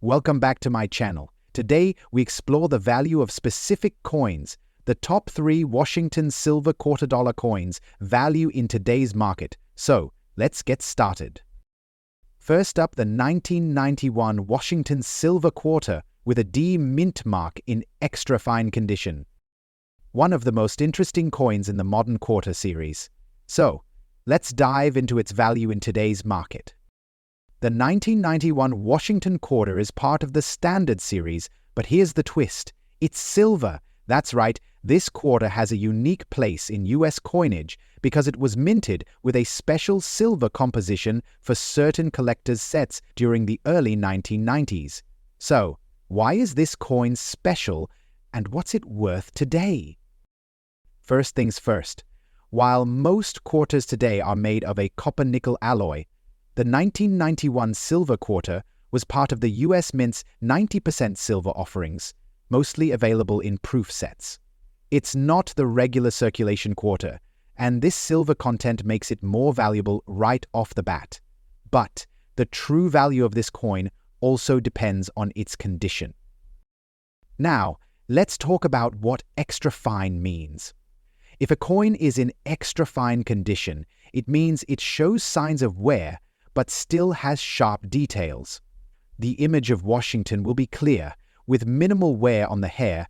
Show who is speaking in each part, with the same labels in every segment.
Speaker 1: Welcome back to my channel. Today, we explore the value of specific coins, the top 3 Washington silver $quarter coins value in today's market. So, let's get started. First up, the 1991 Washington silver quarter with a D mint mark in extra fine condition. One of the most interesting coins in the modern quarter series. So, let's dive into its value in today's market. The 1991 Washington quarter is part of the Standard series, but here's the twist. It's silver. That's right, this quarter has a unique place in US coinage because it was minted with a special silver composition for certain collectors' sets during the early 1990s. So, why is this coin special, and what's it worth today? First things first. While most quarters today are made of a copper-nickel alloy, the 1991 silver quarter was part of the US Mint's 90% silver offerings, mostly available in proof sets. It's not the regular circulation quarter, and this silver content makes it more valuable right off the bat. But the true value of this coin also depends on its condition. Now, let's talk about what extra fine means. If a coin is in extra fine condition, it means it shows signs of wear but still has sharp details. The image of Washington will be clear, with minimal wear on the hair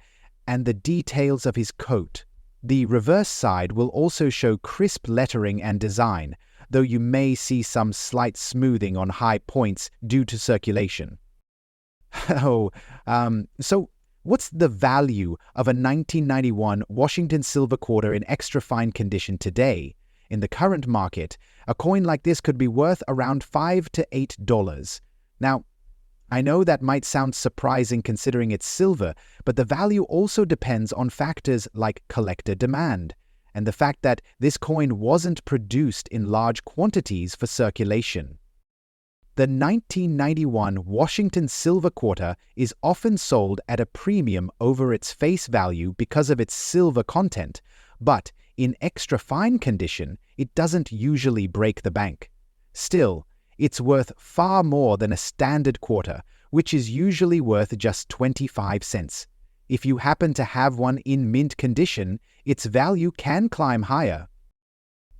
Speaker 1: and the details of his coat. The reverse side will also show crisp lettering and design, though you may see some slight smoothing on high points due to circulation. So what's the value of a 1991 Washington silver quarter in extra fine condition today? In the current market, a coin like this could be worth around $5 to $8. Now, I know that might sound surprising considering it's silver, but the value also depends on factors like collector demand, and the fact that this coin wasn't produced in large quantities for circulation. The 1991 Washington silver quarter is often sold at a premium over its face value because of its silver content, but in extra fine condition, it doesn't usually break the bank. Still, it's worth far more than a standard quarter, which is usually worth just 25 cents. If you happen to have one in mint condition, its value can climb higher.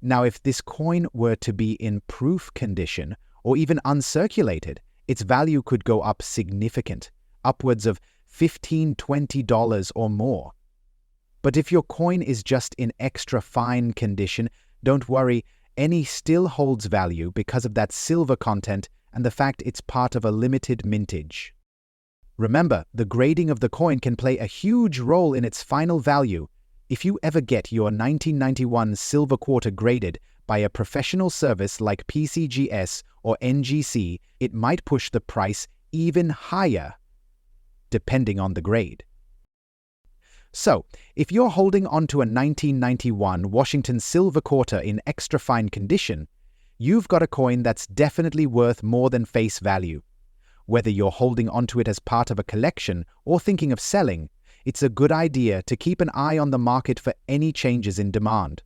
Speaker 1: Now, if this coin were to be in proof condition, or even uncirculated, its value could go up significant, upwards of $15 to $20 or more. But if your coin is just in extra fine condition, don't worry, any still holds value because of that silver content and the fact it's part of a limited mintage. Remember, the grading of the coin can play a huge role in its final value. If you ever get your 1991 silver quarter graded by a professional service like PCGS or NGC, it might push the price even higher, depending on the grade. So, if you're holding onto a 1991 Washington silver quarter in extra fine condition, you've got a coin that's definitely worth more than face value. Whether you're holding onto it as part of a collection or thinking of selling, it's a good idea to keep an eye on the market for any changes in demand.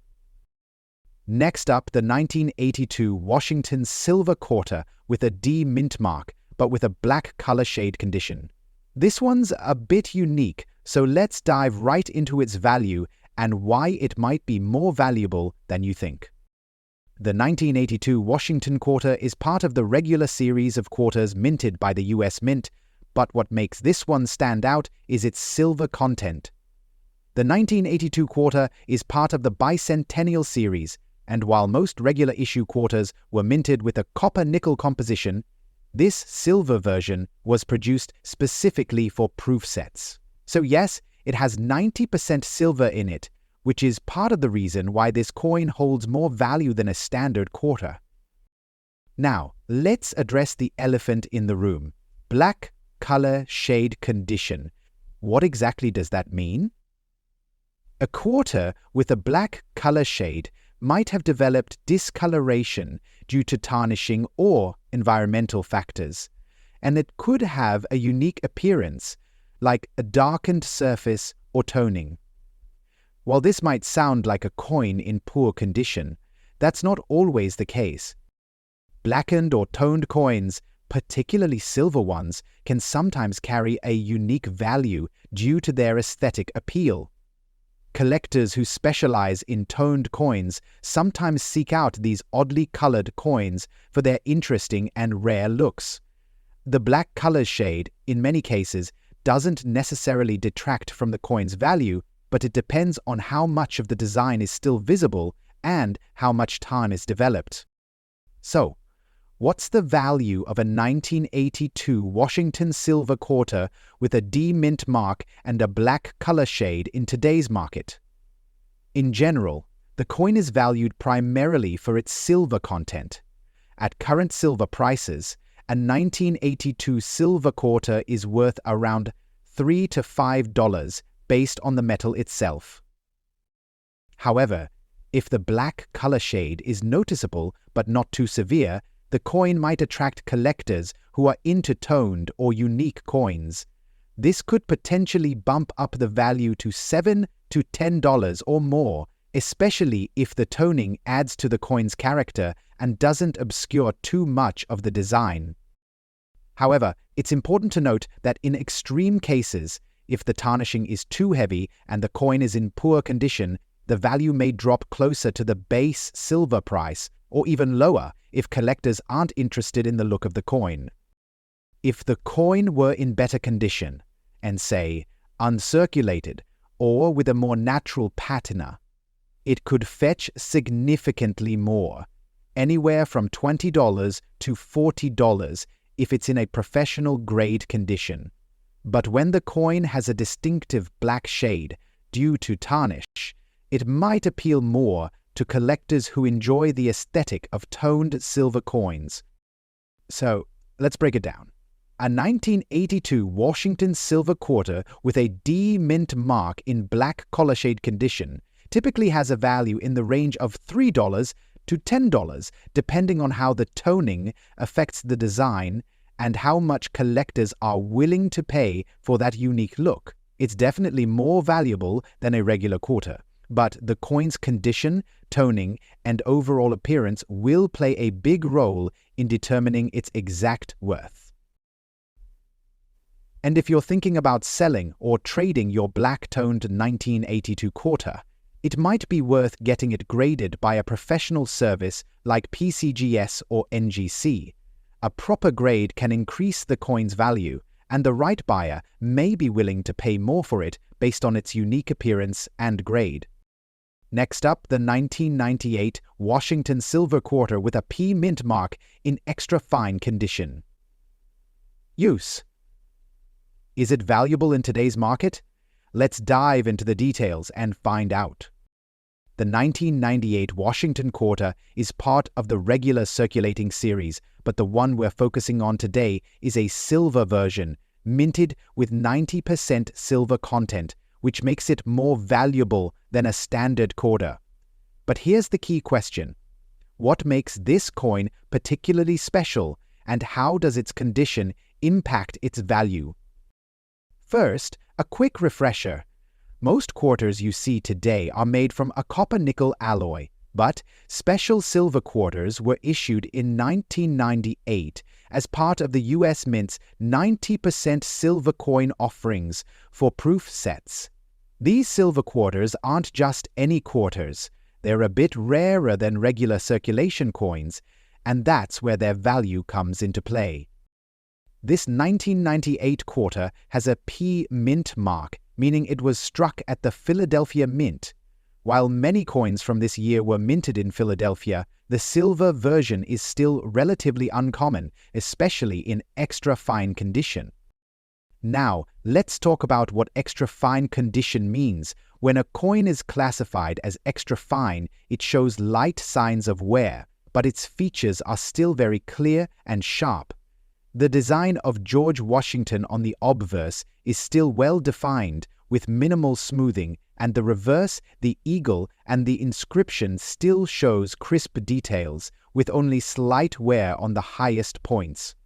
Speaker 1: Next up, the 1982 Washington silver quarter with a D mint mark, but with a black color shade condition. This one's a bit unique, so let's dive right into its value and why it might be more valuable than you think. The 1982 Washington quarter is part of the regular series of quarters minted by the US Mint, but what makes this one stand out is its silver content. The 1982 quarter is part of the bicentennial series, and while most regular issue quarters were minted with a copper-nickel composition, this silver version was produced specifically for proof sets. So yes, it has 90% silver in it, which is part of the reason why this coin holds more value than a standard quarter. Now, let's address the elephant in the room. Black color shade condition. What exactly does that mean? A quarter with a black color shade might have developed discoloration due to tarnishing or environmental factors, and it could have a unique appearance, like a darkened surface or toning. While this might sound like a coin in poor condition, that's not always the case. Blackened or toned coins particularly silver ones, can sometimes carry a unique value due to their aesthetic appeal. Collectors who specialize in toned coins sometimes seek out these oddly colored coins for their interesting and rare looks. The black color shade, in many cases, doesn't necessarily detract from the coin's value, but it depends on how much of the design is still visible and how much time is developed. So, what's the value of a 1982 Washington silver quarter with a D mint mark and a black color shade in today's market? In general, the coin is valued primarily for its silver content. At current silver prices, a 1982 silver quarter is worth around $3 to $5 based on the metal itself. However, if the black color shade is noticeable but not too severe, the coin might attract collectors who are into toned or unique coins. This could potentially bump up the value to $7 to $10 or more, especially if the toning adds to the coin's character and doesn't obscure too much of the design. However, it's important to note that in extreme cases, if the tarnishing is too heavy and the coin is in poor condition, the value may drop closer to the base silver price, or even lower if collectors aren't interested in the look of the coin. If the coin were in better condition, and say, uncirculated, or with a more natural patina, it could fetch significantly more, anywhere from $20 to $40 if it's in a professional grade condition. But when the coin has a distinctive black shade due to tarnish, it might appeal more to collectors who enjoy the aesthetic of toned silver coins. So, let's break it down. A 1982 Washington silver quarter with a D mint mark in black collar shade condition typically has a value in the range of $3 to $10, depending on how the toning affects the design and how much collectors are willing to pay for that unique look. It's definitely more valuable than a regular quarter, but the coin's condition, toning, and overall appearance will play a big role in determining its exact worth. And if you're thinking about selling or trading your black-toned 1982 quarter, it might be worth getting it graded by a professional service like PCGS or NGC. A proper grade can increase the coin's value, and the right buyer may be willing to pay more for it based on its unique appearance and grade. Next up, the 1998 Washington silver quarter with a P mint mark in extra fine condition. Use. Is it valuable in today's market? Let's dive into the details and find out. The 1998 Washington quarter is part of the regular circulating series, but the one we're focusing on today is a silver version, minted with 90% silver content, which makes it more valuable than a standard quarter. But here's the key question. What makes this coin particularly special, and how does its condition impact its value? First, a quick refresher. Most quarters you see today are made from a copper-nickel alloy, but special silver quarters were issued in 1998 as part of the U.S. Mint's 90% silver coin offerings for proof sets. These silver quarters aren't just any quarters. They're a bit rarer than regular circulation coins, and that's where their value comes into play. This 1998 quarter has a P mint mark, meaning it was struck at the Philadelphia Mint. While many coins from this year were minted in Philadelphia, the silver version is still relatively uncommon, especially in extra fine condition. Now, let's talk about what extra fine condition means. When a coin is classified as extra fine, it shows light signs of wear, but its features are still very clear and sharp. The design of George Washington on the obverse is still well defined, with minimal smoothing, and the reverse, the eagle, and the inscription still shows crisp details, with only slight wear on the highest points.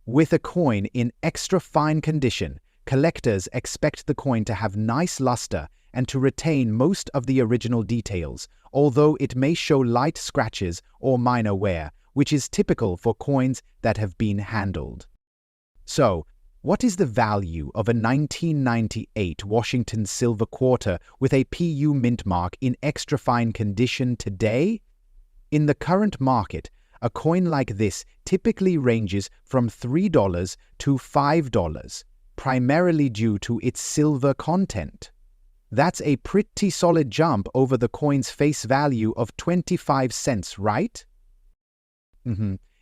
Speaker 1: With a coin in extra fine condition, collectors expect the coin to have nice luster and to retain most of the original details, although it may show light scratches or minor wear, which is typical for coins that have been handled. So, what is the value of a 1998 Washington silver quarter with a PU mint mark in extra fine condition today? In the current market, a coin like this typically ranges from $3 to $5, primarily due to its silver content. That's a pretty solid jump over the coin's face value of 25 cents, right?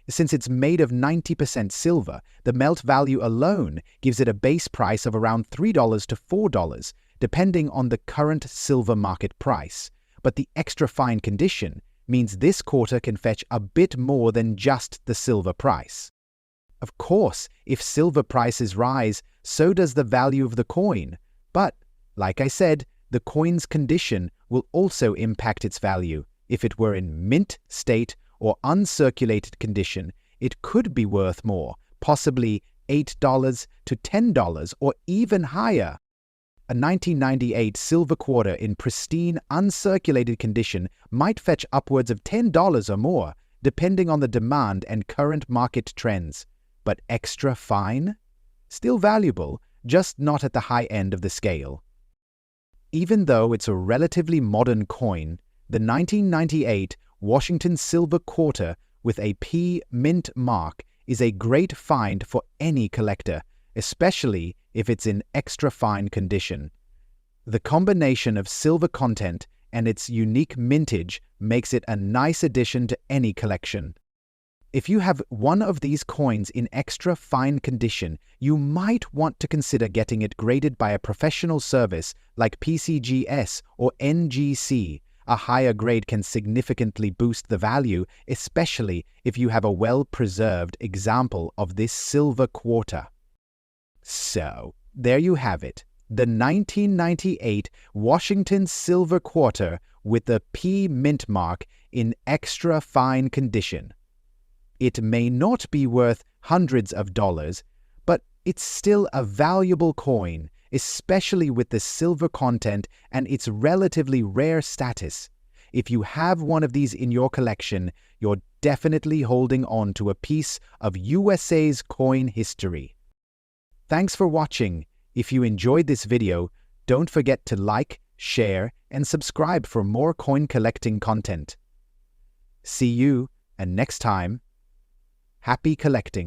Speaker 1: Since it's made of 90% silver, the melt value alone gives it a base price of around $3 to $4, depending on the current silver market price. But the extra fine condition means this quarter can fetch a bit more than just the silver price. Of course, if silver prices rise, so does the value of the coin. But, like I said, the coin's condition will also impact its value. If it were in mint state or uncirculated condition, it could be worth more, possibly $8 to $10 or even higher. A 1998 silver quarter in pristine, uncirculated condition might fetch upwards of $10 or more, depending on the demand and current market trends. But extra fine? Still valuable, just not at the high end of the scale. Even though it's a relatively modern coin, the 1998 Washington silver quarter with a P mint mark is a great find for any collector, especially if it's in extra fine condition. The combination of silver content and its unique mintage makes it a nice addition to any collection. If you have one of these coins in extra fine condition, you might want to consider getting it graded by a professional service like PCGS or NGC. A higher grade can significantly boost the value, especially if you have a well-preserved example of this silver quarter. So, there you have it, the 1998 Washington silver quarter with the P mint mark in extra fine condition. It may not be worth hundreds of dollars, but it's still a valuable coin, especially with the silver content and its relatively rare status. If you have one of these in your collection, you're definitely holding on to a piece of USA's coin history. Thanks for watching. If you enjoyed this video, don't forget to like, share, and subscribe for more coin collecting content. See you, and next time, happy collecting.